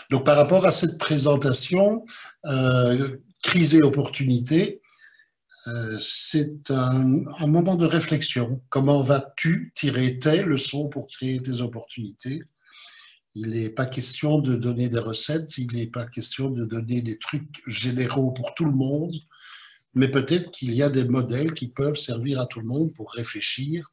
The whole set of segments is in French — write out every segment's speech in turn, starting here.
Donc, par rapport à cette présentation, crise et opportunité, c'est un moment de réflexion. Comment vas-tu tirer tes leçons pour créer tes opportunités? Il n'est pas question de donner des recettes, il n'est pas question de donner des trucs généraux pour tout le monde, mais peut-être qu'il y a des modèles qui peuvent servir à tout le monde pour réfléchir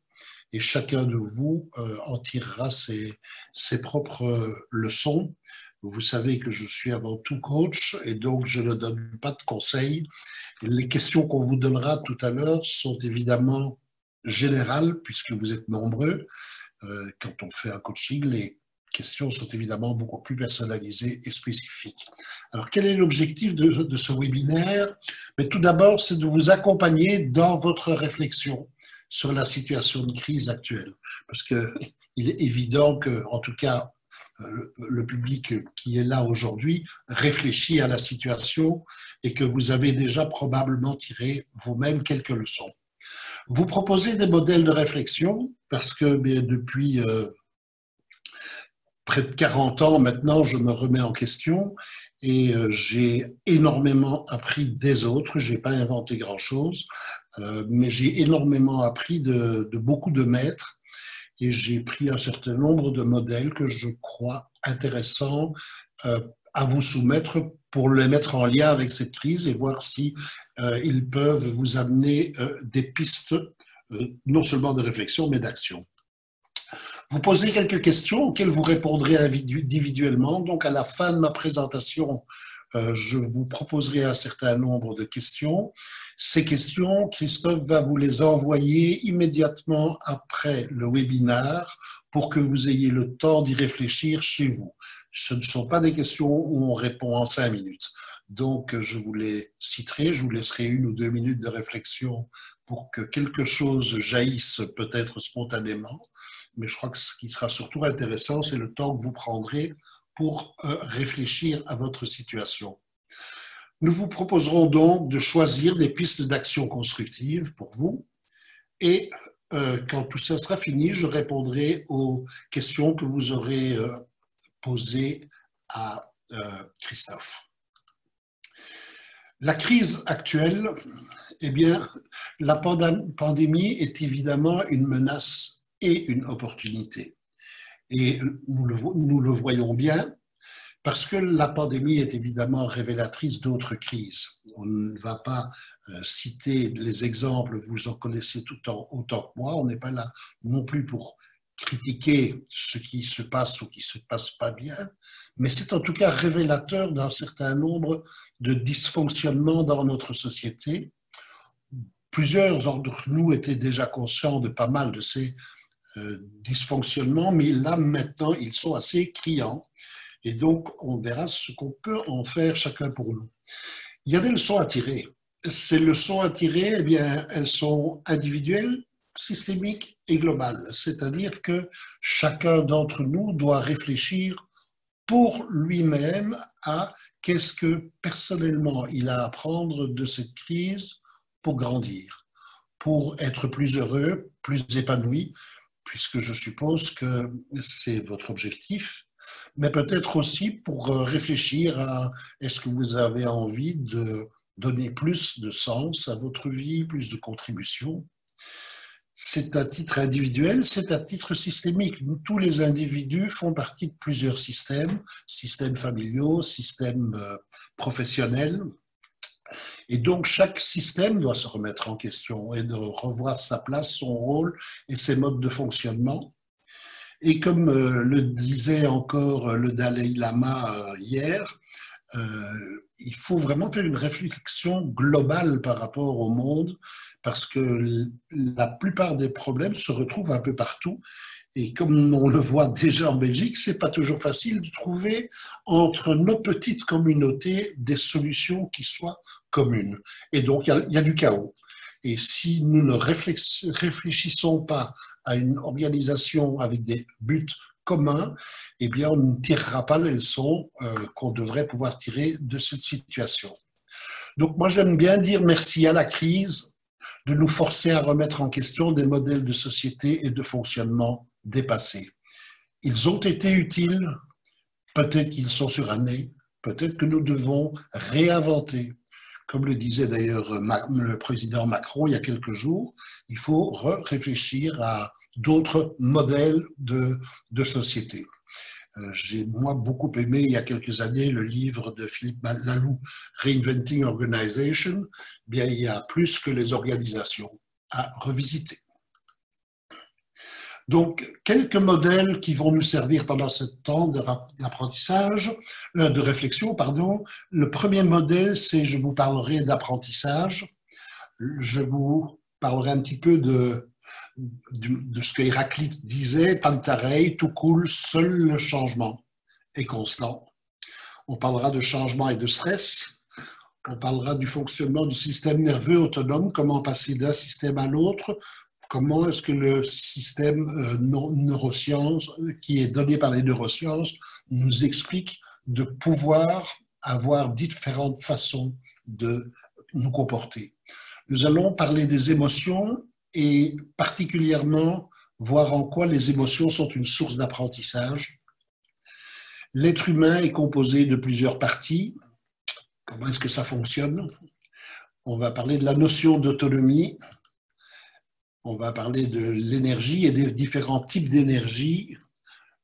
et chacun de vous en tirera ses propres leçons. Vous savez que je suis avant tout coach et donc je ne donne pas de conseils. Les questions qu'on vous donnera tout à l'heure sont évidemment générales puisque vous êtes nombreux. Quand on fait un coaching, les questions sont évidemment beaucoup plus personnalisées et spécifiques. Alors, quel est l'objectif de ce webinaire? Mais tout d'abord, c'est de vous accompagner dans votre réflexion sur la situation de crise actuelle. Parce qu'il est évident que, en tout cas, le public qui est là aujourd'hui réfléchit à la situation et que vous avez déjà probablement tiré vous-même quelques leçons. Vous proposez des modèles de réflexion parce que depuis près de 40 ans maintenant, je me remets en question et j'ai énormément appris des autres. Je n'ai pas inventé grand-chose, mais j'ai énormément appris de beaucoup de maîtres et j'ai pris un certain nombre de modèles que je crois intéressants à vous soumettre pour les mettre en lien avec cette crise et voir si ils peuvent vous amener des pistes, non seulement de réflexion, mais d'action. Vous posez quelques questions auxquelles vous répondrez individuellement. Donc, à la fin de ma présentation, je vous proposerai un certain nombre de questions. Ces questions, Christophe va vous les envoyer immédiatement après le webinaire pour que vous ayez le temps d'y réfléchir chez vous. Ce ne sont pas des questions où on répond en 5 minutes. Donc, je vous les citerai, je vous laisserai 1 ou 2 minutes de réflexion pour que quelque chose jaillisse peut-être spontanément. Mais je crois que ce qui sera surtout intéressant, c'est le temps que vous prendrez pour réfléchir à votre situation. Nous vous proposerons donc de choisir des pistes d'action constructive pour vous et quand tout ça sera fini, je répondrai aux questions que vous aurez posées à Christophe. La crise actuelle, eh bien, la pandémie est évidemment une menace et une opportunité. Et nous le voyons bien parce que la pandémie est évidemment révélatrice d'autres crises. On ne va pas citer les exemples, vous en connaissez autant que moi, on n'est pas là non plus pour critiquer ce qui se passe ou qui ne se passe pas bien, mais c'est en tout cas révélateur d'un certain nombre de dysfonctionnements dans notre société. Plusieurs d'entre nous étaient déjà conscients de pas mal de ces dysfonctionnements, mais là maintenant ils sont assez criants et donc on verra ce qu'on peut en faire chacun pour nous. Il y a des leçons à tirer. Ces leçons à tirer, eh bien, elles sont individuelles, systémiques et globales, c'est-à-dire que chacun d'entre nous doit réfléchir pour lui-même à qu'est-ce que personnellement il a à apprendre de cette crise pour grandir, pour être plus heureux, plus épanoui, puisque je suppose que c'est votre objectif, mais peut-être aussi pour réfléchir à est-ce que vous avez envie de donner plus de sens à votre vie, plus de contribution. C'est à titre individuel, c'est à titre systémique. Tous les individus font partie de plusieurs systèmes, systèmes familiaux, systèmes professionnels. Et donc, chaque système doit se remettre en question et de revoir sa place, son rôle et ses modes de fonctionnement. Et comme le disait encore le Dalai Lama hier, il faut vraiment faire une réflexion globale par rapport au monde parce que la plupart des problèmes se retrouvent un peu partout. Et comme on le voit déjà en Belgique, c'est pas toujours facile de trouver entre nos petites communautés des solutions qui soient communes. Et donc, il y a du chaos. Et si nous ne réfléchissons pas à une organisation avec des buts communs, eh bien, on ne tirera pas les leçons qu'on devrait pouvoir tirer de cette situation. Donc, moi, j'aime bien dire merci à la crise de nous forcer à remettre en question des modèles de société et de fonctionnement dépassés. Ils ont été utiles, peut-être qu'ils sont surannés, peut-être que nous devons réinventer. Comme le disait d'ailleurs le président Macron il y a quelques jours, il faut réfléchir à d'autres modèles de société. J'ai moi beaucoup aimé il y a quelques années le livre de Philippe Laloux, Reinventing Organization. Bien, il y a plus que les organisations à revisiter. Donc, quelques modèles qui vont nous servir pendant ce temps d'apprentissage, de réflexion, pardon. Le premier modèle, c'est je vous parlerai d'apprentissage. Je vous parlerai un petit peu de ce que Héraclite disait, Pantarei, tout coule, seul le changement est constant. On parlera de changement et de stress. On parlera du fonctionnement du système nerveux autonome, comment passer d'un système à l'autre, comment est-ce que le système neurosciences, qui est donné par les neurosciences, nous explique de pouvoir avoir différentes façons de nous comporter. Nous allons parler des émotions et particulièrement voir en quoi les émotions sont une source d'apprentissage. L'être humain est composé de plusieurs parties. Comment est-ce que ça fonctionne? On va parler de la notion d'autonomie. On va parler de l'énergie et des différents types d'énergie.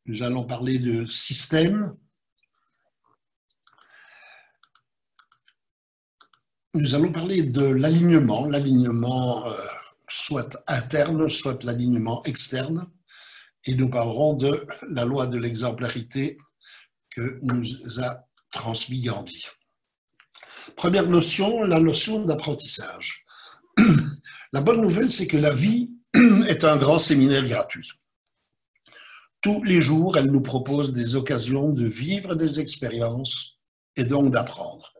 Nous allons parler de système. Nous allons parler de l'alignement, soit interne, soit l'alignement externe. Et nous parlerons de la loi de l'exemplarité que nous a transmis Gandhi. Première notion, la notion d'apprentissage. La bonne nouvelle, c'est que la vie est un grand séminaire gratuit. Tous les jours, elle nous propose des occasions de vivre des expériences et donc d'apprendre.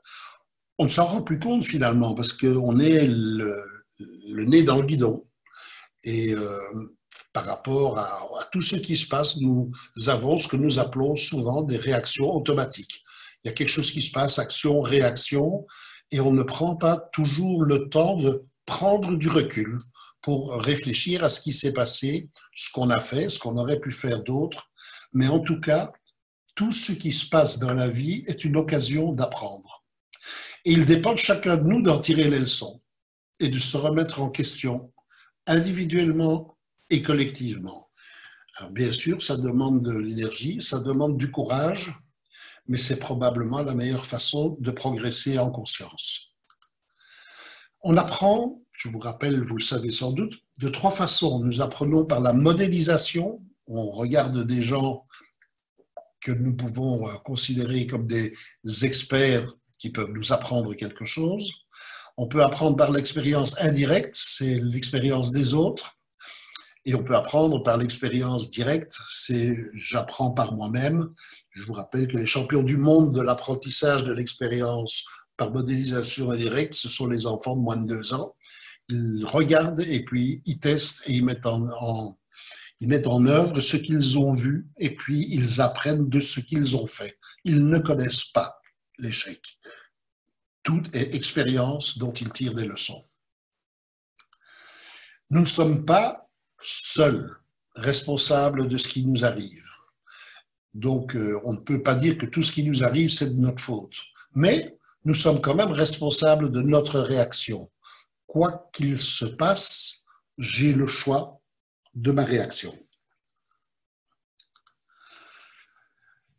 On ne s'en rend plus compte finalement parce qu'on est le nez dans le guidon. Et par rapport à tout ce qui se passe, nous avons ce que nous appelons souvent des réactions automatiques. Il y a quelque chose qui se passe, action, réaction, et on ne prend pas toujours le temps de prendre du recul pour réfléchir à ce qui s'est passé, ce qu'on a fait, ce qu'on aurait pu faire d'autre. Mais en tout cas, tout ce qui se passe dans la vie est une occasion d'apprendre. Et il dépend de chacun de nous d'en tirer les leçons et de se remettre en question individuellement et collectivement. Alors bien sûr, ça demande de l'énergie, ça demande du courage, mais c'est probablement la meilleure façon de progresser en conscience. On apprend, je vous rappelle, vous le savez sans doute, de trois façons. Nous apprenons par la modélisation, on regarde des gens que nous pouvons considérer comme des experts qui peuvent nous apprendre quelque chose. On peut apprendre par l'expérience indirecte, c'est l'expérience des autres. Et on peut apprendre par l'expérience directe, c'est j'apprends par moi-même. Je vous rappelle que les champions du monde de l'apprentissage de l'expérience par modélisation indirecte, ce sont les enfants de moins de 2 ans. Ils regardent et puis ils testent et ils mettent en œuvre ce qu'ils ont vu et puis ils apprennent de ce qu'ils ont fait. Ils ne connaissent pas l'échec. Tout est expérience dont ils tirent des leçons. Nous ne sommes pas seuls responsables de ce qui nous arrive. Donc, on ne peut pas dire que tout ce qui nous arrive, c'est de notre faute. Mais nous sommes quand même responsables de notre réaction. Quoi qu'il se passe, j'ai le choix de ma réaction.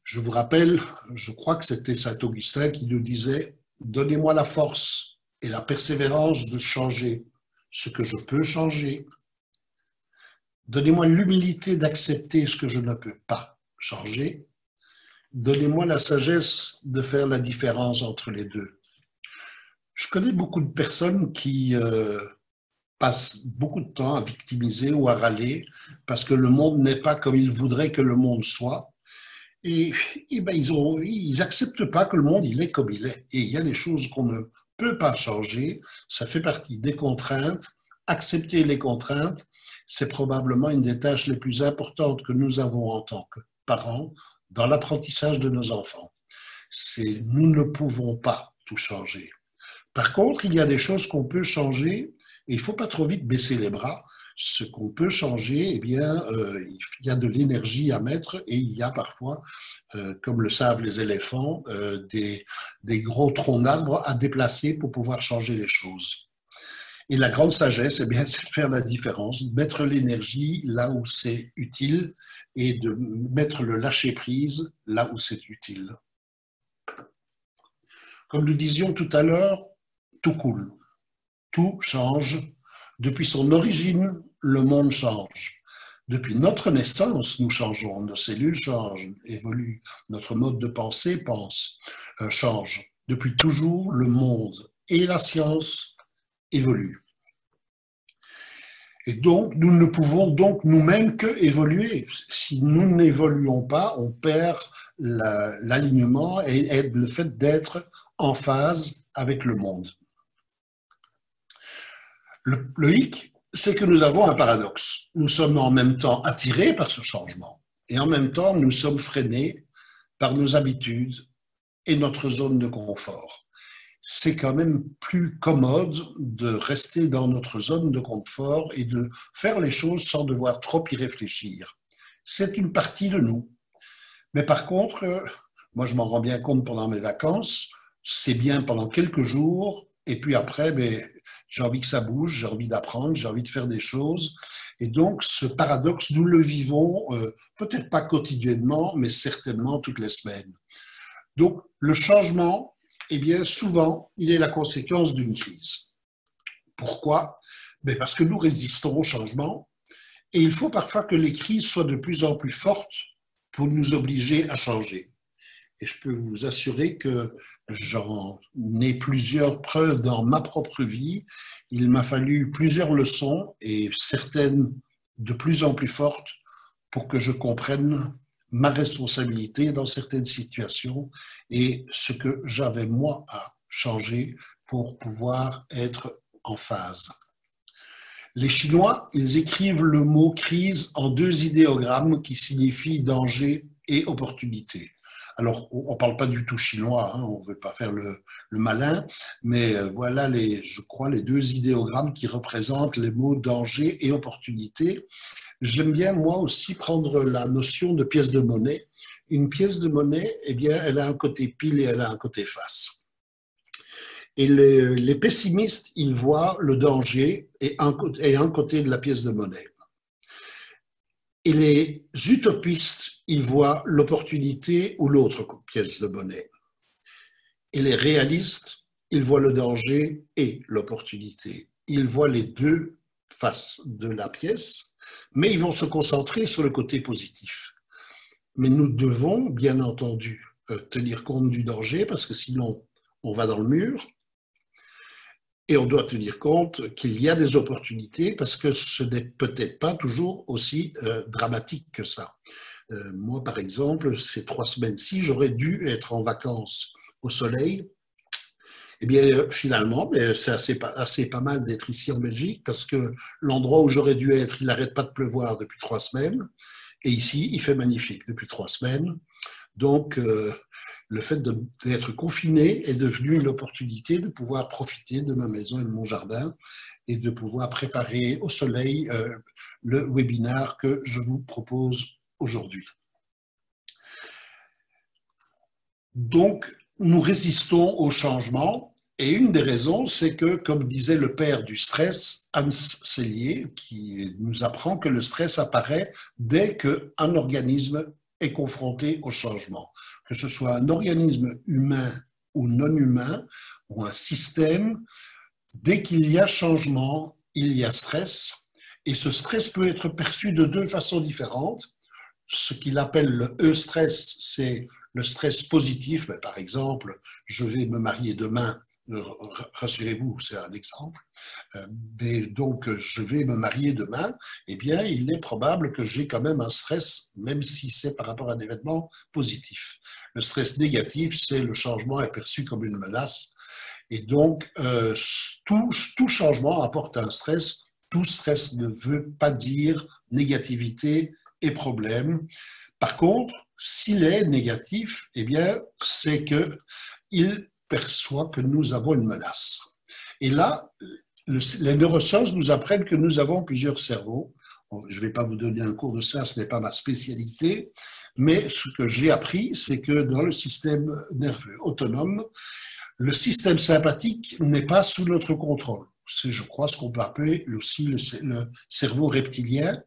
Je vous rappelle, je crois que c'était Saint Augustin qui nous disait « Donnez-moi la force et la persévérance de changer ce que je peux changer. Donnez-moi l'humilité d'accepter ce que je ne peux pas changer. Donnez-moi la sagesse de faire la différence entre les deux. » Je connais beaucoup de personnes qui passent beaucoup de temps à victimiser ou à râler parce que le monde n'est pas comme ils voudraient que le monde soit. Et ben, ils n'acceptent pas que le monde il est comme il est. Et il y a des choses qu'on ne peut pas changer. Ça fait partie des contraintes. Accepter les contraintes, c'est probablement une des tâches les plus importantes que nous avons en tant que parents dans l'apprentissage de nos enfants. Nous ne pouvons pas tout changer. Par contre, il y a des choses qu'on peut changer Et il ne faut pas trop vite baisser les bras. Ce qu'on peut changer, eh bien, il y a de l'énergie à mettre et il y a parfois, comme le savent les éléphants, des gros troncs d'arbres à déplacer pour pouvoir changer les choses. Et la grande sagesse, eh bien, c'est de faire la différence, de mettre l'énergie là où c'est utile et de mettre le lâcher-prise là où c'est utile. Comme nous disions tout à l'heure, tout coule, tout change. Depuis son origine, le monde change. Depuis notre naissance, nous changeons, nos cellules changent, évoluent, notre mode de pensée change. Depuis toujours, le monde et la science évoluent. Et donc, nous ne pouvons donc nous-mêmes que évoluer. Si nous n'évoluons pas, on perd l'alignement et le fait d'être en phase avec le monde. Le hic, c'est que nous avons un paradoxe. Nous sommes en même temps attirés par ce changement et en même temps, nous sommes freinés par nos habitudes et notre zone de confort. C'est quand même plus commode de rester dans notre zone de confort et de faire les choses sans devoir trop y réfléchir. C'est une partie de nous. Mais par contre, moi je m'en rends bien compte pendant mes vacances, c'est bien pendant quelques jours et puis après, j'ai envie que ça bouge, j'ai envie d'apprendre, j'ai envie de faire des choses. Et donc ce paradoxe, nous le vivons peut-être pas quotidiennement, mais certainement toutes les semaines. Donc le changement, eh bien, souvent, il est la conséquence d'une crise. Pourquoi? Parce que nous résistons au changement et il faut parfois que les crises soient de plus en plus fortes pour nous obliger à changer. Et je peux vous assurer que j'en ai plusieurs preuves dans ma propre vie. Il m'a fallu plusieurs leçons et certaines de plus en plus fortes pour que je comprenne ma responsabilité dans certaines situations et ce que j'avais moi à changer pour pouvoir être en phase. Les Chinois, ils écrivent le mot crise en 2 idéogrammes qui signifient danger et opportunité. Alors, on ne parle pas du tout chinois, hein, on ne veut pas faire le malin, mais voilà, je crois, les 2 idéogrammes qui représentent les mots danger et opportunité. J'aime bien, moi aussi, prendre la notion de pièce de monnaie. Une pièce de monnaie, eh bien, elle a un côté pile et elle a un côté face. Et les pessimistes, ils voient le danger et un côté de la pièce de monnaie. Et les utopistes, ils voient l'opportunité ou l'autre pièce de monnaie. Et les réalistes, ils voient le danger et l'opportunité. Ils voient les 2 faces de la pièce, mais ils vont se concentrer sur le côté positif. Mais nous devons, bien entendu, tenir compte du danger, parce que sinon, on va dans le mur. Et on doit tenir compte qu'il y a des opportunités, parce que ce n'est peut-être pas toujours aussi dramatique que ça. Moi, par exemple, ces 3 semaines-ci, j'aurais dû être en vacances au soleil. Eh bien, finalement, c'est assez pas mal d'être ici en Belgique parce que l'endroit où j'aurais dû être, il n'arrête pas de pleuvoir depuis 3 semaines. Et ici, il fait magnifique depuis 3 semaines. Donc, le fait d'être confiné est devenu une opportunité de pouvoir profiter de ma maison et de mon jardin et de pouvoir préparer au soleil le webinaire que je vous propose aujourd'hui. Donc, nous résistons au changement et une des raisons, c'est que, comme disait le père du stress, Hans Selye, qui nous apprend que le stress apparaît dès qu'un organisme est confronté au changement. Que ce soit un organisme humain ou non humain, ou un système, dès qu'il y a changement, il y a stress. Et ce stress peut être perçu de 2 façons différentes. Ce qu'il appelle le E-stress, c'est le stress positif. Mais par exemple, je vais me marier demain, rassurez-vous, c'est un exemple. Mais donc, je vais me marier demain, eh bien, il est probable que j'ai quand même un stress, même si c'est par rapport à un événement positif. Le stress négatif, c'est le changement est perçu comme une menace. Et donc, tout changement apporte un stress. Tout stress ne veut pas dire négativité et problème. Par contre, s'il est négatif, eh bien, c'est qu'il perçoit que nous avons une menace. Et là, Les neurosciences nous apprennent que nous avons plusieurs cerveaux. Je ne vais pas vous donner un cours de ça, ce n'est pas ma spécialité, mais ce que j'ai appris, c'est que dans le système nerveux autonome, le système sympathique n'est pas sous notre contrôle. C'est, je crois, ce qu'on peut appeler aussi le cerveau reptilien.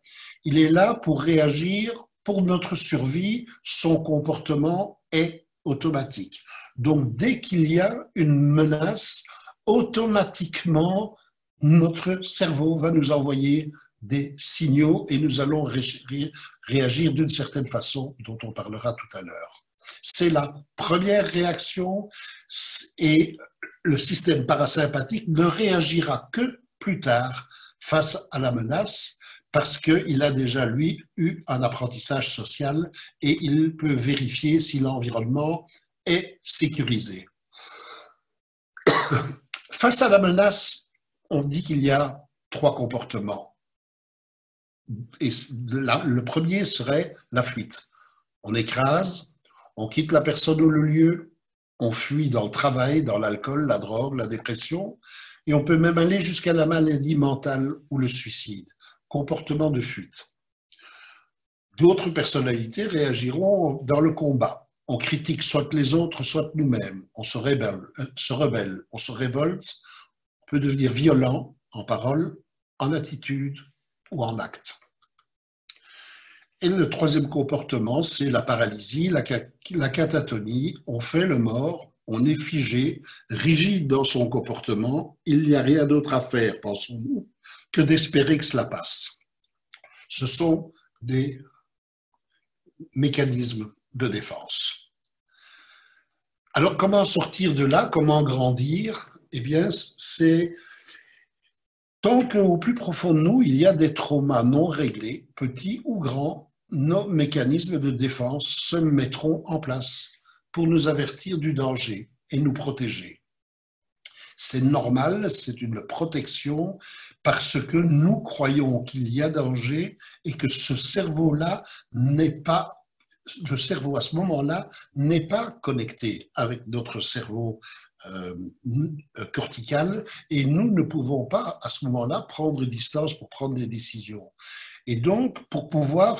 Il est là pour réagir pour notre survie. Son comportement est automatique. Donc, dès qu'il y a une menace, automatiquement, notre cerveau va nous envoyer des signaux et nous allons réagir d'une certaine façon dont on parlera tout à l'heure. C'est la première réaction et le système parasympathique ne réagira que plus tard face à la menace parce qu'il a déjà, lui, eu un apprentissage social et il peut vérifier si l'environnement est sécurisé. Face à la menace, on dit qu'il y a 3 comportements. Et le premier serait la fuite. On écrase, on quitte la personne ou le lieu, on fuit dans le travail, dans l'alcool, la drogue, la dépression, et on peut même aller jusqu'à la maladie mentale ou le suicide. Comportement de fuite. D'autres personnalités réagiront dans le combat. On critique soit les autres, soit nous-mêmes. On se rebelle, on se révolte, on peut devenir violent en parole, en attitude ou en acte. Et le troisième comportement, c'est la paralysie, la catatonie. On fait le mort, on est figé, rigide dans son comportement. Il n'y a rien d'autre à faire, pensons-nous, que d'espérer que cela passe. Ce sont des mécanismes de défense. Alors, comment sortir de là? Comment grandir? Eh bien, c'est tant qu'au plus profond de nous, il y a des traumas non réglés, petits ou grands, nos mécanismes de défense se mettront en place pour nous avertir du danger et nous protéger. C'est normal, c'est une protection parce que nous croyons qu'il y a danger et que ce cerveau-là n'est pas, le cerveau à ce moment-là n'est pas connecté avec notre cerveau cortical et nous ne pouvons pas à ce moment-là prendre distance pour prendre des décisions. Et donc, pour pouvoir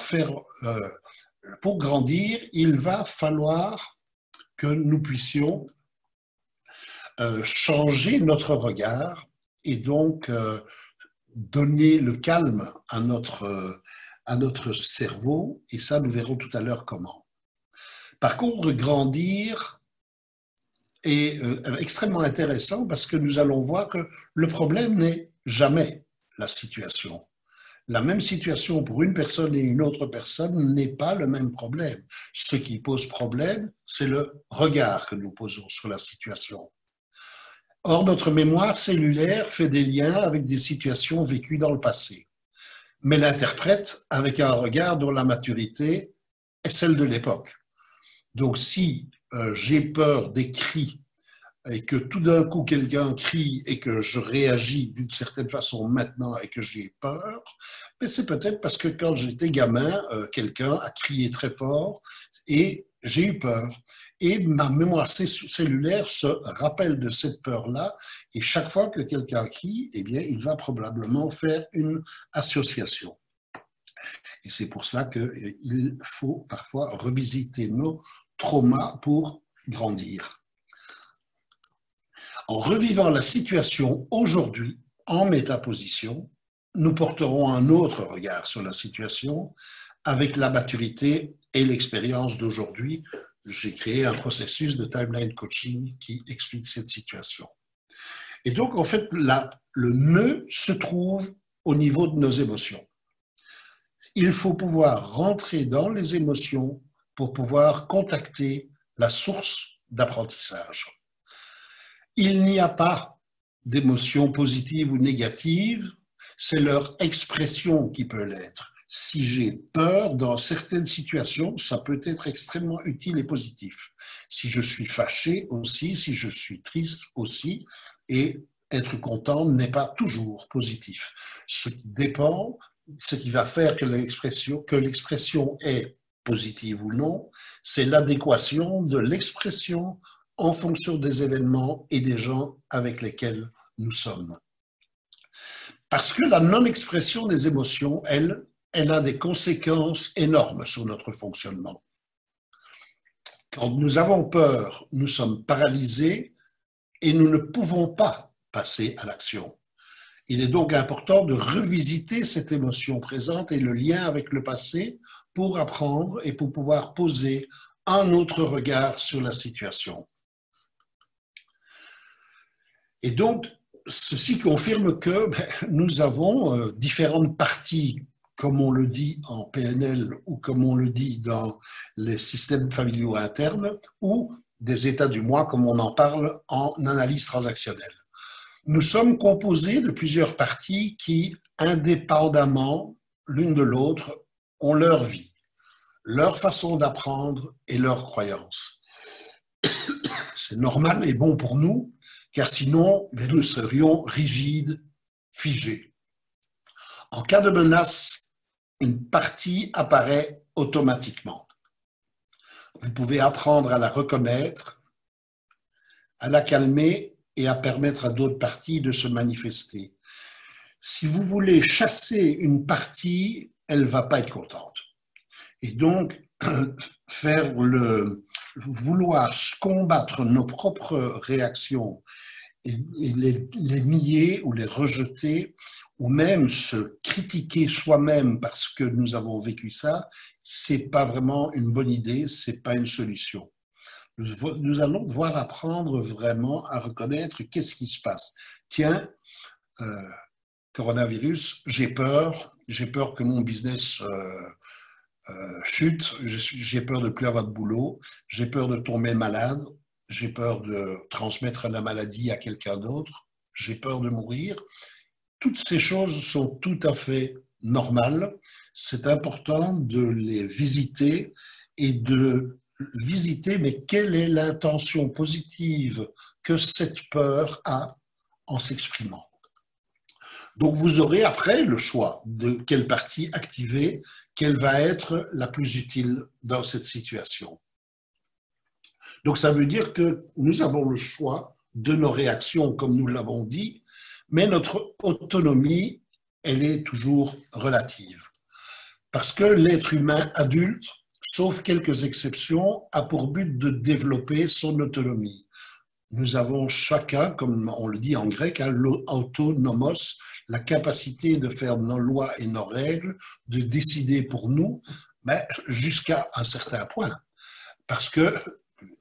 pour grandir, il va falloir que nous puissions changer notre regard et donc donner le calme à notre cerveau, et ça, nous verrons tout à l'heure comment. Par contre, grandir est extrêmement intéressant parce que nous allons voir que le problème n'est jamais la situation. La même situation pour une personne et une autre personne n'est pas le même problème. Ce qui pose problème, c'est le regard que nous posons sur la situation. Or, notre mémoire cellulaire fait des liens avec des situations vécues dans le passé, mais l'interprète avec un regard dont la maturité est celle de l'époque. Donc, si j'ai peur des cris et que tout d'un coup quelqu'un crie et que je réagis d'une certaine façon maintenant et que j'ai peur, mais c'est peut-être parce que quand j'étais gamin, quelqu'un a crié très fort et j'ai eu peur. Et ma mémoire cellulaire se rappelle de cette peur-là et chaque fois que quelqu'un crie, eh bien, il va probablement faire une association. Et c'est pour cela qu'il faut parfois revisiter nos traumas pour grandir. En revivant la situation aujourd'hui, en métaposition, nous porterons un autre regard sur la situation avec la maturité et l'expérience d'aujourd'hui. J'ai créé un processus de timeline coaching qui explique cette situation. Et donc, en fait, le nœud se trouve au niveau de nos émotions. Il faut pouvoir rentrer dans les émotions pour pouvoir contacter la source d'apprentissage. Il n'y a pas d'émotions positives ou négatives, c'est leur expression qui peut l'être. Si j'ai peur, dans certaines situations, ça peut être extrêmement utile et positif. Si je suis fâché aussi, si je suis triste aussi, et être content n'est pas toujours positif. Ce qui dépend, ce qui va faire que l'expression est positive ou non, c'est l'adéquation de l'expression en fonction des événements et des gens avec lesquels nous sommes. Parce que la non-expression des émotions, elle a des conséquences énormes sur notre fonctionnement. Quand nous avons peur, nous sommes paralysés et nous ne pouvons pas passer à l'action. Il est donc important de revisiter cette émotion présente et le lien avec le passé pour apprendre et pour pouvoir poser un autre regard sur la situation. Et donc, ceci confirme que nous avons différentes parties, comme on le dit en PNL ou comme on le dit dans les systèmes familiaux internes, ou des états du moi, comme on en parle en analyse transactionnelle. Nous sommes composés de plusieurs parties qui, indépendamment l'une de l'autre, ont leur vie, leur façon d'apprendre et leurs croyances. C'est normal et bon pour nous, car sinon, nous serions rigides, figés. En cas de menace, une partie apparaît automatiquement. Vous pouvez apprendre à la reconnaître, à la calmer et à permettre à d'autres parties de se manifester. Si vous voulez chasser une partie, elle ne va pas être contente. Et donc, vouloir combattre nos propres réactions et les nier ou les rejeter, ou même se critiquer soi-même parce que nous avons vécu ça, ce n'est pas vraiment une bonne idée, ce n'est pas une solution. Nous allons devoir apprendre vraiment à reconnaître qu'est-ce qui se passe. Tiens, coronavirus, j'ai peur que mon business chute, j'ai peur de ne plus avoir de boulot, j'ai peur de tomber malade, j'ai peur de transmettre la maladie à quelqu'un d'autre, j'ai peur de mourir. Toutes ces choses sont tout à fait normales. C'est important de les visiter et de visiter, mais quelle est l'intention positive que cette peur a en s'exprimant. Donc vous aurez après le choix de quelle partie activer, quelle va être la plus utile dans cette situation. Donc ça veut dire que nous avons le choix de nos réactions, comme nous l'avons dit, mais notre autonomie, elle est toujours relative. Parce que l'être humain adulte, sauf quelques exceptions, a pour but de développer son autonomie. Nous avons chacun, comme on le dit en grec, l'autonomos, la capacité de faire nos lois et nos règles, de décider pour nous, mais jusqu'à un certain point. Parce que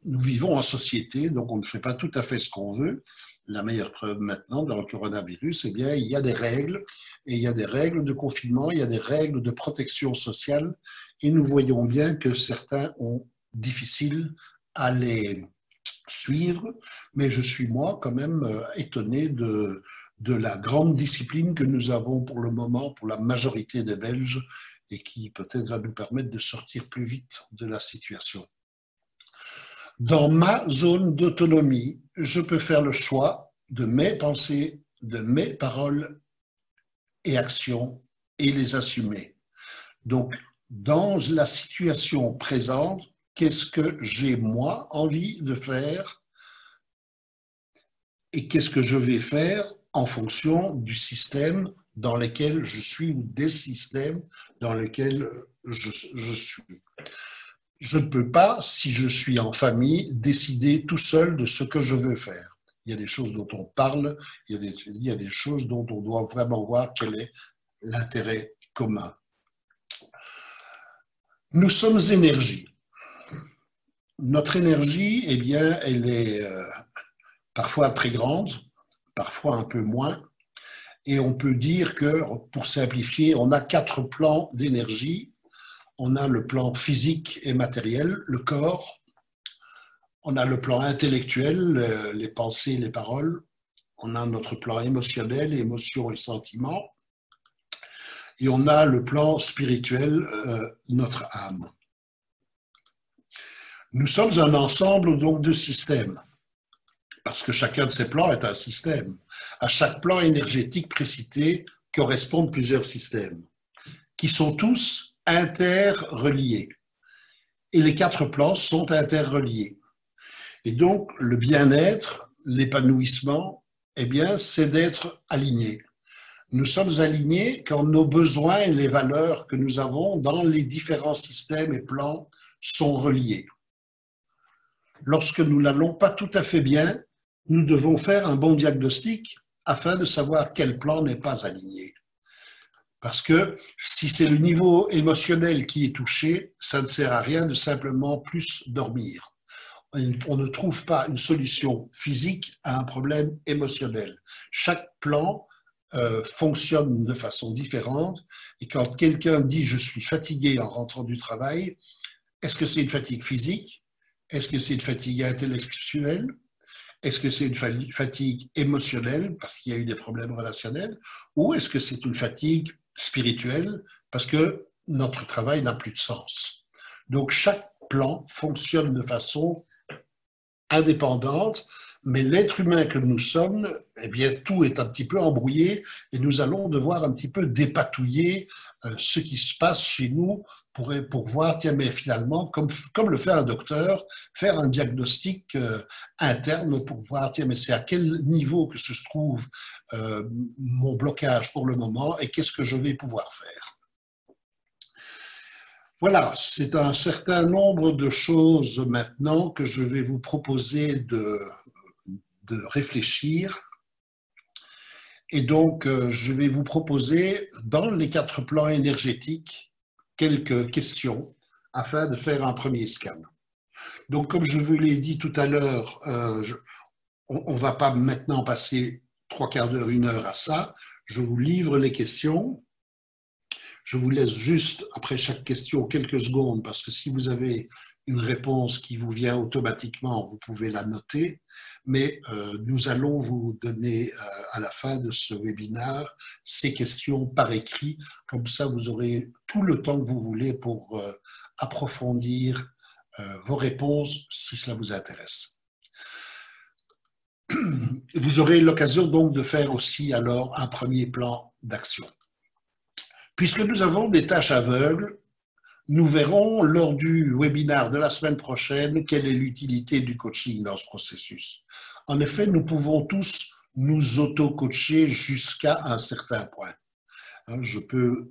nous vivons en société, donc on ne fait pas tout à fait ce qu'on veut. La meilleure preuve maintenant dans le coronavirus, eh bien, il y a des règles, et il y a des règles de confinement, il y a des règles de protection sociale, et nous voyons bien que certains ont difficile à les suivre, mais je suis moi quand même étonné de la grande discipline que nous avons pour le moment pour la majorité des Belges et qui peut-être va nous permettre de sortir plus vite de la situation. Dans ma zone d'autonomie, je peux faire le choix de mes pensées, de mes paroles et actions et les assumer. Donc, dans la situation présente, qu'est-ce que j'ai moi envie de faire et qu'est-ce que je vais faire en fonction du système dans lequel je suis ou des systèmes dans lesquels je suis. Je ne peux pas, si je suis en famille, décider tout seul de ce que je veux faire. Il y a des choses dont on parle, il y a des choses dont on doit vraiment voir quel est l'intérêt commun. Nous sommes énergie. Notre énergie, eh bien, elle est parfois très grande, parfois un peu moins. Et on peut dire que, pour simplifier, on a 4 plans d'énergie. On a le plan physique et matériel, le corps. On a le plan intellectuel, les pensées, les paroles. On a notre plan émotionnel, émotions et sentiments. Et on a le plan spirituel, notre âme. Nous sommes un ensemble donc de systèmes, parce que chacun de ces plans est un système. À chaque plan énergétique précité correspondent plusieurs systèmes, qui sont tous interreliés. Et les 4 plans sont interreliés. Et donc, le bien-être, l'épanouissement, eh bien, c'est d'être aligné, Nous sommes alignés quand nos besoins et les valeurs que nous avons dans les différents systèmes et plans sont reliés. Lorsque nous n'allons pas tout à fait bien, nous devons faire un bon diagnostic afin de savoir quel plan n'est pas aligné. Parce que si c'est le niveau émotionnel qui est touché, ça ne sert à rien de simplement plus dormir. On ne trouve pas une solution physique à un problème émotionnel. Chaque plan fonctionne de façon différente et quand quelqu'un dit « je suis fatigué en rentrant du travail », est-ce que c'est une fatigue physique? Est-ce que c'est une fatigue intellectuelle? Est-ce que c'est une fatigue émotionnelle parce qu'il y a eu des problèmes relationnels? Ou est-ce que c'est une fatigue spirituelle parce que notre travail n'a plus de sens? Donc chaque plan fonctionne de façon indépendante, mais l'être humain que nous sommes, eh bien, tout est un petit peu embrouillé et nous allons devoir un petit peu dépatouiller ce qui se passe chez nous pour voir, tiens, mais finalement, comme le fait un docteur, faire un diagnostic interne pour voir, tiens, mais c'est à quel niveau que se trouve mon blocage pour le moment et qu'est-ce que je vais pouvoir faire. Voilà, c'est un certain nombre de choses maintenant que je vais vous proposer de réfléchir. Et donc, je vais vous proposer, dans les 4 plans énergétiques, quelques questions afin de faire un premier scan. Donc, comme je vous l'ai dit tout à l'heure, on ne va pas maintenant passer 3/4 d'heure, 1 heure à ça. Je vous livre les questions. Je vous laisse juste, après chaque question, quelques secondes, parce que si vous avez une réponse qui vous vient automatiquement, vous pouvez la noter. Mais nous allons vous donner à la fin de ce webinaire ces questions par écrit. Comme ça, vous aurez tout le temps que vous voulez pour approfondir vos réponses si cela vous intéresse. Vous aurez l'occasion donc de faire aussi alors un premier plan d'action. Puisque nous avons des tâches aveugles, nous verrons lors du webinaire de la semaine prochaine quelle est l'utilité du coaching dans ce processus. En effet, nous pouvons tous nous auto-coacher jusqu'à un certain point. Je peux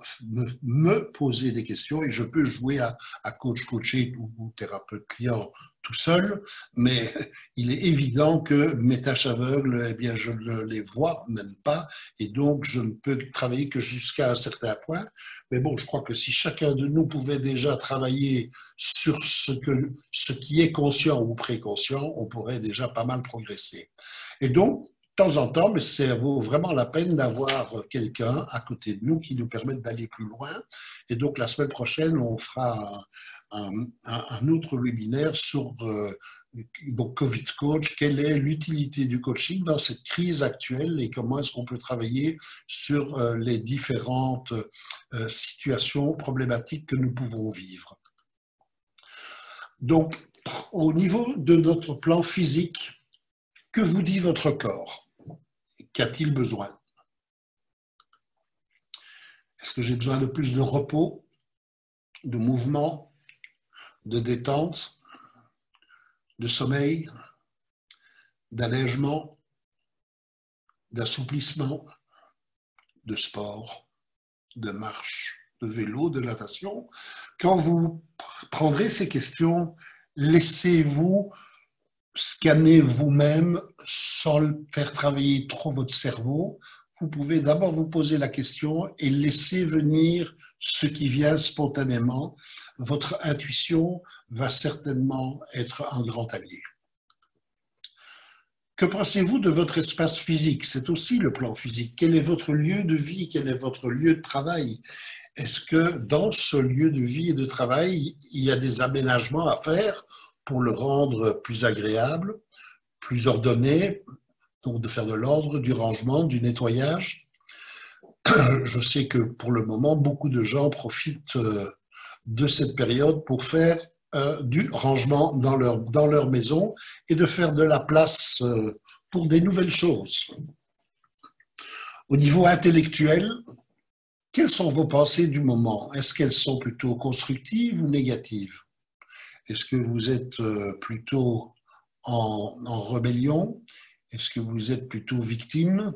me poser des questions et je peux jouer à coach-coaché ou thérapeute-client tout seul, mais il est évident que mes tâches aveugles, eh bien, je ne les vois même pas et donc je ne peux travailler que jusqu'à un certain point. Mais bon, je crois que si chacun de nous pouvait déjà travailler sur ce qui est conscient ou préconscient, on pourrait déjà pas mal progresser. Et donc, de temps en temps, mais ça vaut vraiment la peine d'avoir quelqu'un à côté de nous qui nous permette d'aller plus loin. Et donc, la semaine prochaine, on fera un autre webinaire sur donc Covid Coach. Quelle est l'utilité du coaching dans cette crise actuelle et comment est-ce qu'on peut travailler sur les différentes situations problématiques que nous pouvons vivre. Donc, au niveau de notre plan physique, que vous dit votre corps? Qu'a-t-il besoin? Est-ce que j'ai besoin de plus de repos, de mouvement, de détente, de sommeil, d'allègement, d'assouplissement, de sport, de marche, de vélo, de natation? Quand vous prendrez ces questions, laissez-vous scanner vous-même sans faire travailler trop votre cerveau. Vous pouvez d'abord vous poser la question et laisser venir ce qui vient spontanément. Votre intuition va certainement être un grand allié. Que pensez-vous de votre espace physique? C'est aussi le plan physique. Quel est votre lieu de vie? Quel est votre lieu de travail? Est-ce que dans ce lieu de vie et de travail, il y a des aménagements à faire pour le rendre plus agréable, plus ordonné, donc de faire de l'ordre, du rangement, du nettoyage? Je sais que pour le moment, beaucoup de gens profitent de cette période pour faire du rangement dans leur maison et de faire de la place pour des nouvelles choses. Au niveau intellectuel, quelles sont vos pensées du moment? Est-ce qu'elles sont plutôt constructives ou négatives? Est-ce que vous êtes plutôt en rébellion? Est-ce que vous êtes plutôt victime?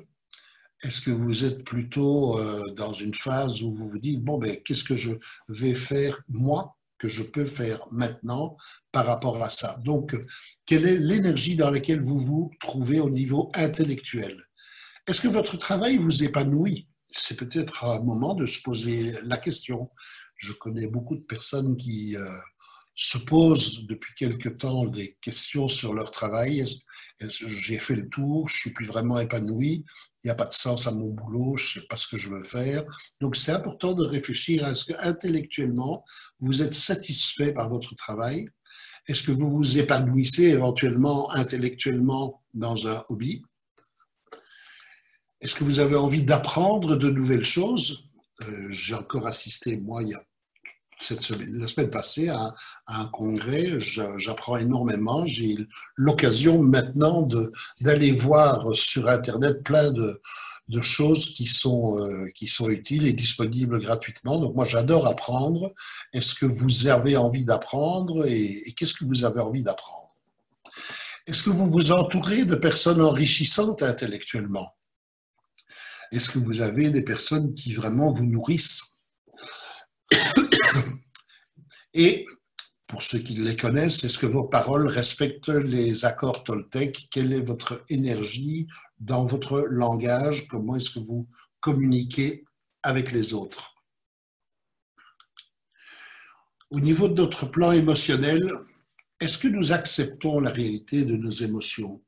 Est-ce que vous êtes plutôt dans une phase où vous vous dites, bon, ben, qu'est-ce que je vais faire, moi, que je peux faire maintenant par rapport à ça? Donc, quelle est l'énergie dans laquelle vous vous trouvez au niveau intellectuel? Est-ce que votre travail vous épanouit? C'est peut-être un moment de se poser la question. Je connais beaucoup de personnes qui se posent depuis quelque temps des questions sur leur travail. J'ai fait le tour, je suis plus vraiment épanoui, il n'y a pas de sens à mon boulot, je ne sais pas ce que je veux faire. Donc c'est important de réfléchir à ce que intellectuellement vous êtes satisfait par votre travail. Est-ce que vous vous épanouissez éventuellement intellectuellement dans un hobby? Est-ce que vous avez envie d'apprendre de nouvelles choses? J'ai encore assisté, moi, il y a la semaine passée, à un congrès. J'apprends énormément. J'ai l'occasion maintenant d'aller voir sur Internet plein de choses qui sont utiles et disponibles gratuitement. Donc moi, j'adore apprendre. Est-ce que vous avez envie d'apprendre et qu'est-ce que vous avez envie d'apprendre? Est-ce que vous vous entourez de personnes enrichissantes intellectuellement? Est-ce que vous avez des personnes qui vraiment vous nourrissent? Et pour ceux qui les connaissent, est-ce que vos paroles respectent les accords Toltec? Quelle est votre énergie dans votre langage? Comment est-ce que vous communiquez avec les autres? Au niveau de notre plan émotionnel, est-ce que nous acceptons la réalité de nos émotions?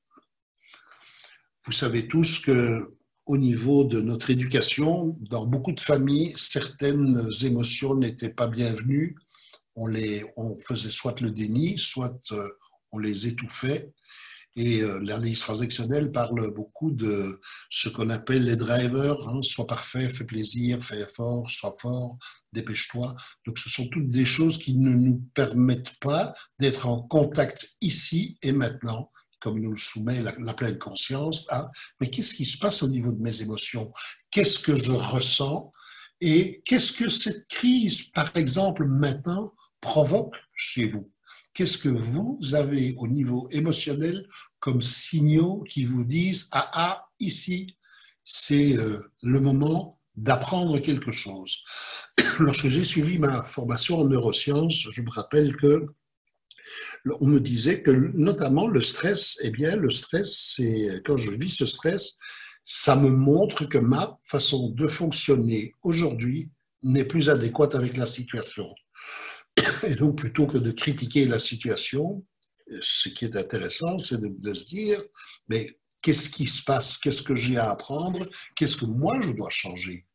Vous savez tous que au niveau de notre éducation, dans beaucoup de familles, certaines émotions n'étaient pas bienvenues. On faisait soit le déni, soit on les étouffait. Et l'analyse transactionnelle parle beaucoup de ce qu'on appelle les drivers, hein, sois parfait, fais plaisir, fais effort, sois fort, dépêche-toi. Donc ce sont toutes des choses qui ne nous permettent pas d'être en contact ici et maintenant, comme nous le soumet la pleine conscience. Hein. Mais qu'est-ce qui se passe au niveau de mes émotions? Qu'est-ce que je ressens? Et qu'est-ce que cette crise, par exemple, maintenant, provoque chez vous? Qu'est-ce que vous avez au niveau émotionnel comme signaux qui vous disent ah, ici, c'est le moment d'apprendre quelque chose. Lorsque j'ai suivi ma formation en neurosciences, je me rappelle que on me disait que notamment le stress, eh bien le stress, c'est quand je vis ce stress, ça me montre que ma façon de fonctionner aujourd'hui n'est plus adéquate avec la situation. Et donc, plutôt que de critiquer la situation, ce qui est intéressant, c'est de se dire, mais qu'est-ce qui se passe? Qu'est-ce que j'ai à apprendre? Qu'est-ce que moi, je dois changer?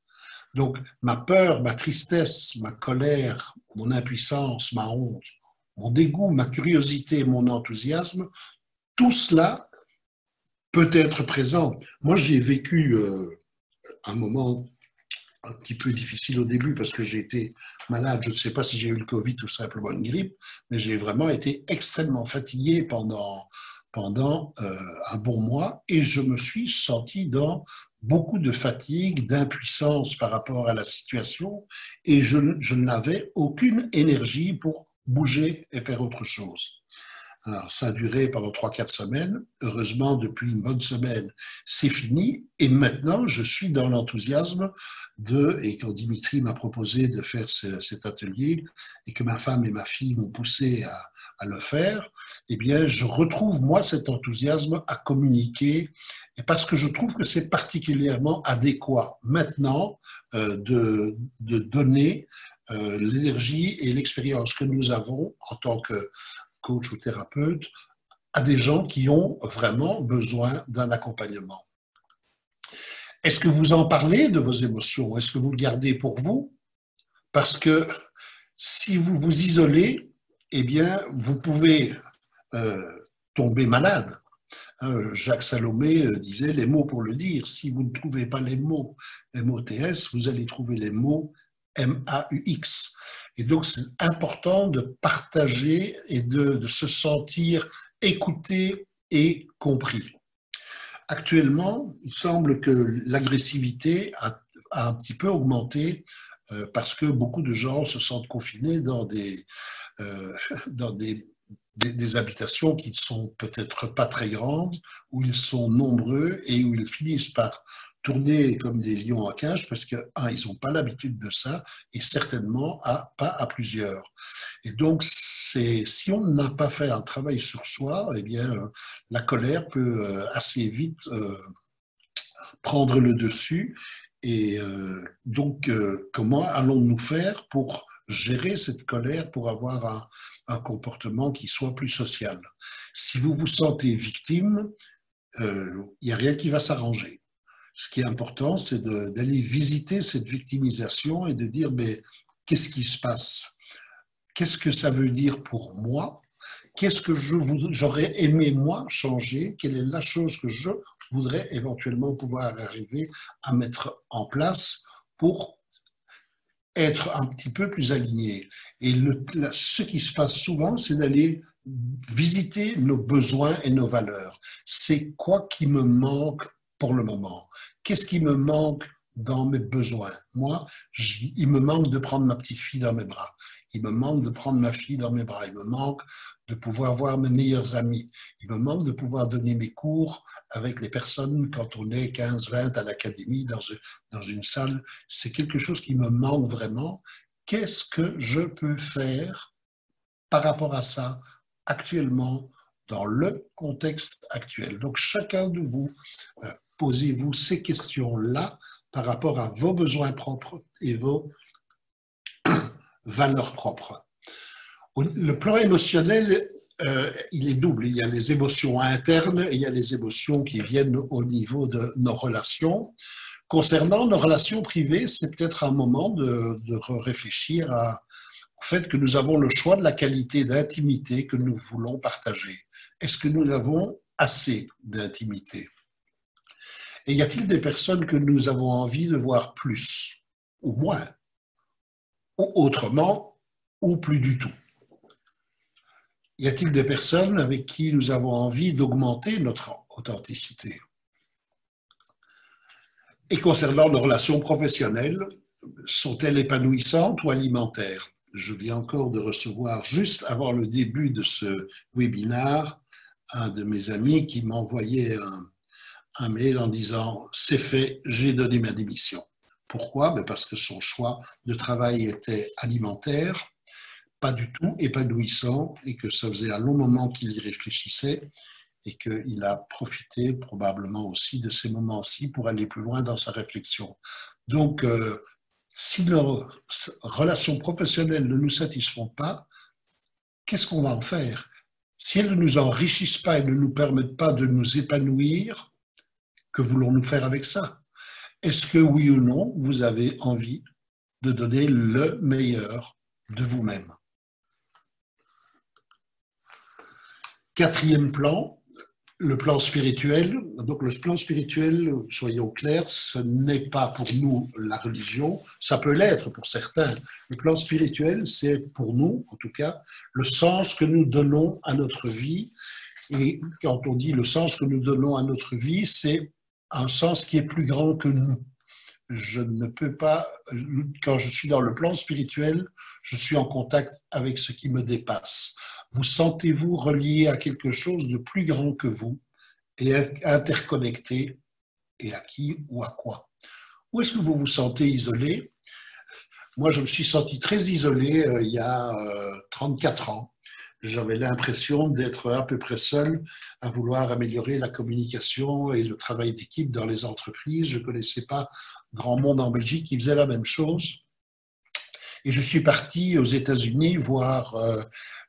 Donc, ma peur, ma tristesse, ma colère, mon impuissance, ma honte, mon dégoût, ma curiosité, mon enthousiasme, tout cela peut être présent. Moi, j'ai vécu un moment un petit peu difficile au début parce que j'ai été malade. Je ne sais pas si j'ai eu le Covid ou simplement une grippe, mais j'ai vraiment été extrêmement fatigué pendant un bon mois et je me suis senti dans beaucoup de fatigue, d'impuissance par rapport à la situation et je n'avais aucune énergie pour bouger et faire autre chose. Alors, ça a duré pendant 3-4 semaines. Heureusement, depuis une bonne semaine, c'est fini. Et maintenant, je suis dans l'enthousiasme et quand Dimitri m'a proposé de faire cet atelier et que ma femme et ma fille m'ont poussé à le faire, eh bien, je retrouve, moi, cet enthousiasme à communiquer et parce que je trouve que c'est particulièrement adéquat maintenant de donner l'énergie et l'expérience que nous avons en tant que coach ou thérapeute, à des gens qui ont vraiment besoin d'un accompagnement. Est-ce que vous en parlez de vos émotions? Est-ce que vous le gardez pour vous? Parce que si vous vous isolez, eh bien, vous pouvez tomber malade. Jacques Salomé disait les mots pour le dire. Si vous ne trouvez pas les mots MOTS, vous allez trouver les mots MAUX. Et donc, c'est important de partager et de se sentir écouté et compris. Actuellement, il semble que l'agressivité a un petit peu augmenté parce que beaucoup de gens se sentent confinés dans des habitations qui ne sont peut-être pas très grandes, où ils sont nombreux et où ils finissent par tourner comme des lions en cage parce que, un, ils n'ont pas l'habitude de ça et certainement pas à plusieurs. Et donc, si on n'a pas fait un travail sur soi, eh bien, la colère peut assez vite prendre le dessus. Et donc, comment allons-nous faire pour gérer cette colère, pour avoir un comportement qui soit plus social? Si vous vous sentez victime, il n'y a rien qui va s'arranger. Ce qui est important, c'est d'aller visiter cette victimisation et de dire, mais qu'est-ce qui se passe? Qu'est-ce que ça veut dire pour moi? Qu'est-ce que j'aurais aimé, moi, changer? Quelle est la chose que je voudrais éventuellement pouvoir arriver à mettre en place pour être un petit peu plus aligné? Et ce qui se passe souvent, c'est d'aller visiter nos besoins et nos valeurs. C'est quoi qui me manque pour le moment? Qu'est-ce qui me manque dans mes besoins? Moi, il me manque de prendre ma petite fille dans mes bras. Il me manque de prendre ma fille dans mes bras. Il me manque de pouvoir voir mes meilleurs amis. Il me manque de pouvoir donner mes cours avec les personnes quand on est 15, 20 à l'académie dans une salle. C'est quelque chose qui me manque vraiment. Qu'est-ce que je peux faire par rapport à ça actuellement dans le contexte actuel? Donc, chacun de vous, posez-vous ces questions-là par rapport à vos besoins propres et vos valeurs propres. Le plan émotionnel, il est double. Il y a les émotions internes et il y a les émotions qui viennent au niveau de nos relations. Concernant nos relations privées, c'est peut-être un moment de réfléchir au fait que nous avons le choix de la qualité d'intimité que nous voulons partager. Est-ce que nous avons assez d'intimité? Et y a-t-il des personnes que nous avons envie de voir plus ou moins, ou autrement, ou plus du tout? Y a-t-il des personnes avec qui nous avons envie d'augmenter notre authenticité? Et concernant nos relations professionnelles, sont-elles épanouissantes ou alimentaires? Je viens encore de recevoir, juste avant le début de ce webinaire, un de mes amis qui m'envoyait un mail en disant « C'est fait, j'ai donné ma démission ». Pourquoi? Parce que son choix de travail était alimentaire, pas du tout épanouissant, et que ça faisait un long moment qu'il y réfléchissait et qu'il a profité probablement aussi de ces moments-ci pour aller plus loin dans sa réflexion. Donc, si nos relations professionnelles ne nous satisfont pas, qu'est-ce qu'on va en faire? Si elles ne nous enrichissent pas et ne nous permettent pas de nous épanouir, que voulons-nous faire avec ça? Est-ce que oui ou non, vous avez envie de donner le meilleur de vous-même? Quatrième plan, le plan spirituel. Donc le plan spirituel, soyons clairs, ce n'est pas pour nous la religion, ça peut l'être pour certains. Le plan spirituel, c'est pour nous, en tout cas, le sens que nous donnons à notre vie. Et quand on dit le sens que nous donnons à notre vie, c'est un sens qui est plus grand que nous. Je ne peux pas, quand je suis dans le plan spirituel, je suis en contact avec ce qui me dépasse. Vous sentez-vous relié à quelque chose de plus grand que vous et interconnecté, et à qui ou à quoi? Ou est-ce que vous vous sentez isolé? Moi, je me suis senti très isolé il y a 34 ans. J'avais l'impression d'être à peu près seul à vouloir améliorer la communication et le travail d'équipe dans les entreprises. Je ne connaissais pas grand monde en Belgique qui faisait la même chose. Et je suis parti aux États-Unis voir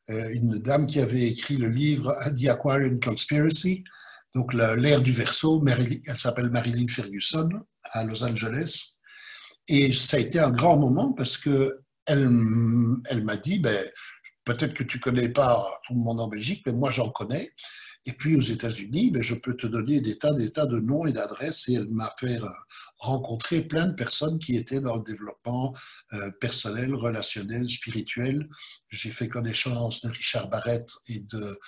une dame qui avait écrit le livre The Aquarian Conspiracy, donc l'ère du Verseau. Elle s'appelle Marilyn Ferguson à Los Angeles. Et ça a été un grand moment parce qu'elle m'a dit, peut-être que tu ne connais pas tout le monde en Belgique, mais moi j'en connais. Et puis aux États-Unis, je peux te donner des tas de noms et d'adresses. Et elle m'a fait rencontrer plein de personnes qui étaient dans le développement personnel, relationnel, spirituel. J'ai fait connaissance de Richard Barrett et de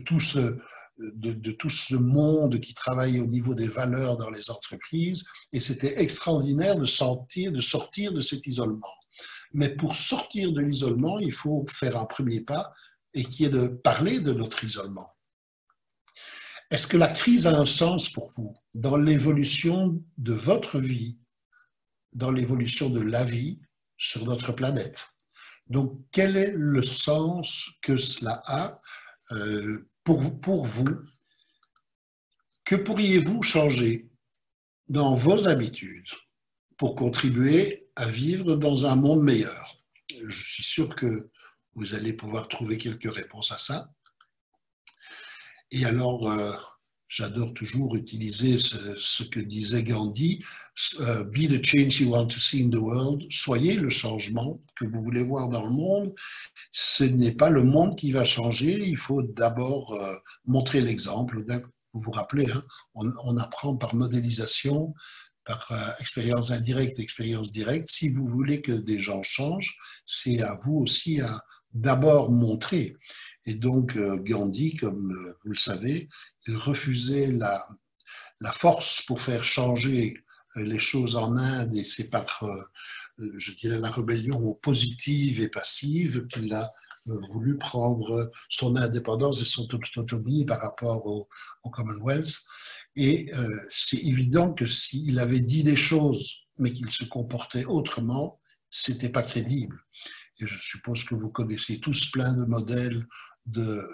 tout ce monde qui travaille au niveau des valeurs dans les entreprises. Et c'était extraordinaire de sortir de cet isolement. Mais pour sortir de l'isolement, il faut faire un premier pas et qui est de parler de notre isolement. Est-ce que la crise a un sens pour vous dans l'évolution de votre vie, dans l'évolution de la vie sur notre planète? Donc, quel est le sens que cela a pour vous? Que pourriez-vous changer dans vos habitudes pour contribuer à vivre dans un monde meilleur? Je suis sûr que vous allez pouvoir trouver quelques réponses à ça. Et alors, j'adore toujours utiliser ce que disait Gandhi, be the change you want to see in the world, soyez le changement que vous voulez voir dans le monde. Ce n'est pas le monde qui va changer, il faut d'abord montrer l'exemple. Vous vous rappelez, hein, on apprend par modélisation, par expérience indirecte, expérience directe. Si vous voulez que des gens changent, c'est à vous aussi à d'abord montrer. Et donc Gandhi, comme vous le savez, il refusait la force pour faire changer les choses en Inde, et c'est par, je dirais, la rébellion positive et passive qu'il a voulu prendre son indépendance et son autonomie par rapport au Commonwealth. Et c'est évident que s'il avait dit des choses, mais qu'il se comportait autrement, c'était pas crédible. Et je suppose que vous connaissez tous plein de modèles de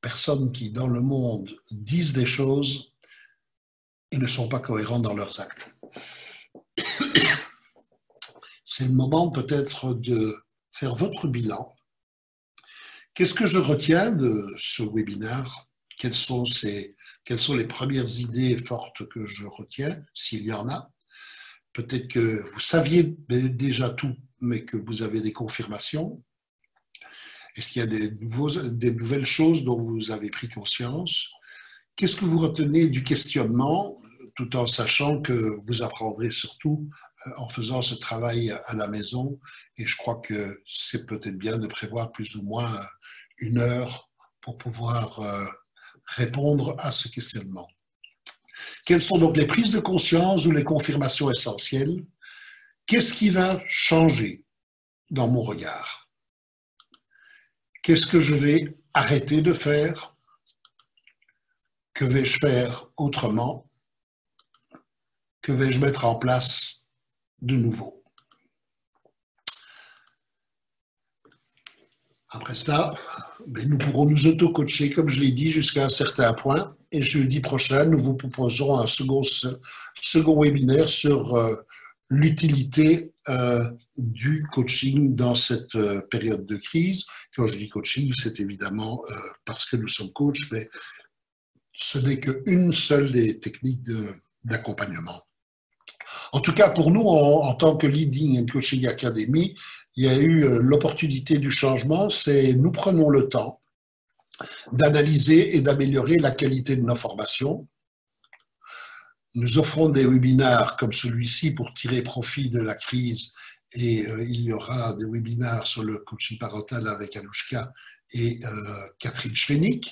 personnes qui, dans le monde, disent des choses et ne sont pas cohérents dans leurs actes. C'est le moment peut-être de faire votre bilan. Qu'est-ce que je retiens de ce webinaire? Quelles sont les premières idées fortes que je retiens, s'il y en a? Peut-être que vous saviez déjà tout, mais que vous avez des confirmations. Est-ce qu'il y a des nouvelles choses dont vous avez pris conscience? Qu'est-ce que vous retenez du questionnement, tout en sachant que vous apprendrez surtout en faisant ce travail à la maison? Et je crois que c'est peut-être bien de prévoir plus ou moins 1 heure pour pouvoir répondre à ce questionnement. Quelles sont donc les prises de conscience ou les confirmations essentielles? Qu'est-ce qui va changer dans mon regard? Qu'est-ce que je vais arrêter de faire? Que vais-je faire autrement? Que vais-je mettre en place de nouveau? Après cela, nous pourrons nous auto-coacher, comme je l'ai dit, jusqu'à un certain point. Et jeudi prochain, nous vous proposerons un second webinaire sur l'utilité du coaching dans cette période de crise. Quand je dis coaching, c'est évidemment parce que nous sommes coachs, mais ce n'est qu'une seule des techniques d'accompagnement. En tout cas, pour nous, en tant que Leading and Coaching Academy, il y a eu l'opportunité du changement, c'est nous prenons le temps d'analyser et d'améliorer la qualité de nos formations. Nous offrons des webinaires comme celui-ci pour tirer profit de la crise, et il y aura des webinaires sur le coaching parental avec Anouchka et Catherine Schwenig.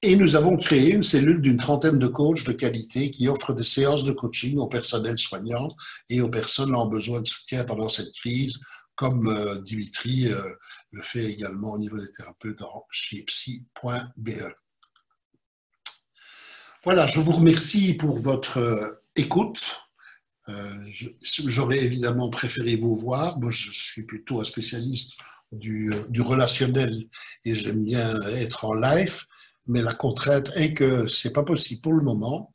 Et nous avons créé une cellule d'une 30aine de coachs de qualité qui offre des séances de coaching au personnel soignant et aux personnes en besoin de soutien pendant cette crise, comme Dimitri le fait également au niveau des thérapeutes chez psy.be. Voilà, je vous remercie pour votre écoute. J'aurais évidemment préféré vous voir. Moi, je suis plutôt un spécialiste du relationnel et j'aime bien être en live. Mais la contrainte est que ce n'est pas possible pour le moment.